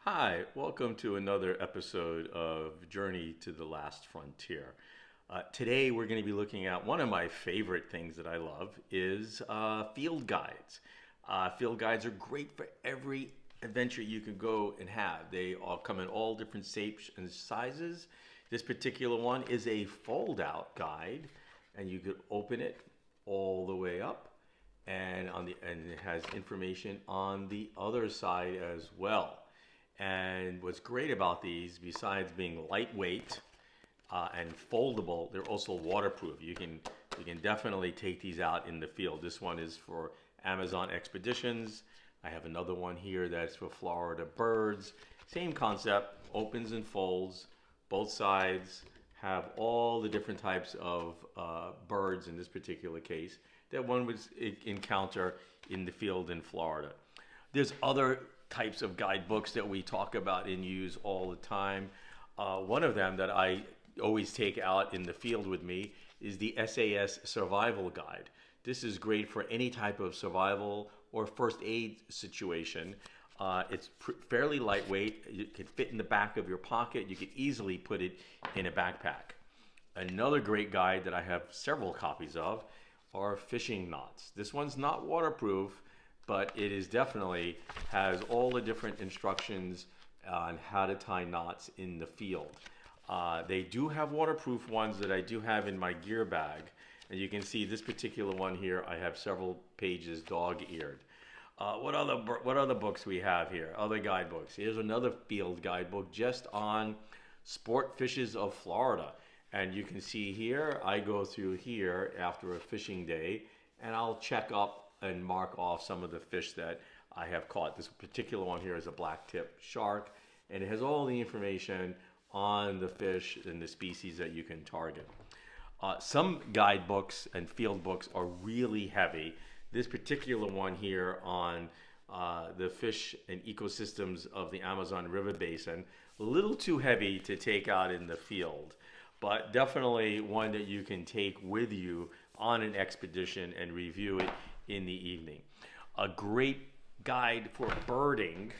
Hi, welcome to another episode of Journey to the Last Frontier. Today we're going to be looking at one of my favorite things that I love is field guides. Field guides are great for every adventure you can go and have. They all come in all different shapes and sizes. This particular one is a fold-out guide, and you could open it all the way up, and it has information on the other side as well. And what's great about these, besides being lightweight and foldable, they're also waterproof. You can definitely take these out in the field. This one is for Amazon expeditions. I have another one here that's for Florida birds. Same concept, opens and folds. Both sides have all the different types of birds in this particular case that one would encounter in the field in Florida. There's other types of guidebooks that we talk about and use all the time. One of them that I always take out in the field with me is the Sas Survival Guide. This is great for any type of survival or first aid situation. It's fairly lightweight. It can fit in the back of your pocket. You can easily put it in a backpack. Another great guide that I have several copies of are fishing knots. This one's not waterproof, but it is definitely has all the different instructions on how to tie knots in the field. They do have waterproof ones that I do have in my gear bag. And you can see this particular one here, I have several pages dog-eared. What other books we have here? Other guidebooks. Here's another field guidebook just on sport fishes of Florida. And you can see here, I go through here after a fishing day, and I'll check up and mark off some of the fish that I have caught. This particular one here is a black-tip shark, and it has all the information on the fish and the species that you can target. Some guidebooks and field books are really heavy. This particular one here on the fish and ecosystems of the Amazon River Basin, a little too heavy to take out in the field, but definitely one that you can take with you on an expedition and review it in the evening. A great guide for birding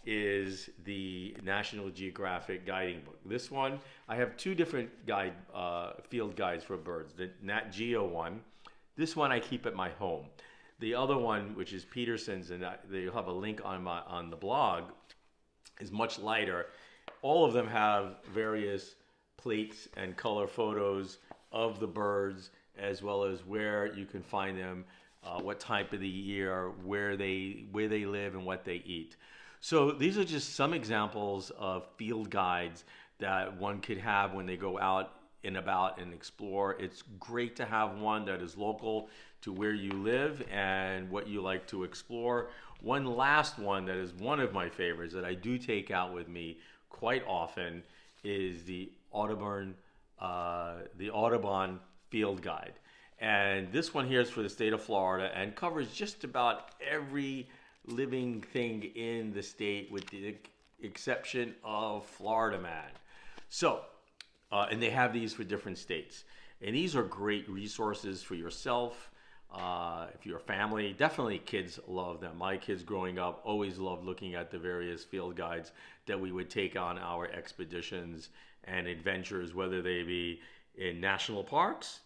is the National Geographic guiding book. This one, I have two different field guides for birds. The Nat Geo one, this one I keep at my home. The other one, which is Peterson's, and they'll have a link on the blog, is much lighter. All of them have various plates and color photos of the birds, as well as where you can find them, what type of the year, where they live, and what they eat. So these are just some examples of field guides that one could have when they go out and about and explore. It's great to have one that is local to where you live and what you like to explore. One last one that is one of my favorites that I do take out with me quite often is the Audubon Field Guide. And this one here is for the state of Florida and covers just about every living thing in the state with the exception of Florida Man. So, and they have these for different states. And these are great resources for yourself, if you're a family. Definitely kids love them. My kids growing up always loved looking at the various field guides that we would take on our expeditions and adventures, whether they be in national parks,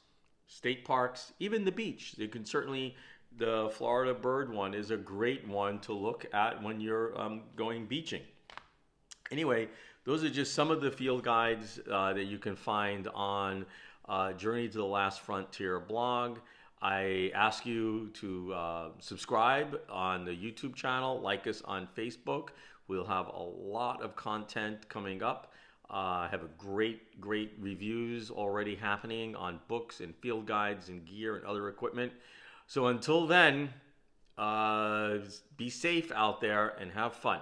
state parks, even the beach. You can certainly, the Florida bird one is a great one to look at when you're going beaching. Anyway, those are just some of the field guides that you can find on Journey to the Last Frontier blog. I ask you to subscribe on the YouTube channel, like us on Facebook. We'll have a lot of content coming up. I have a great reviews already happening on books and field guides and gear and other equipment. So until then, be safe out there and have fun.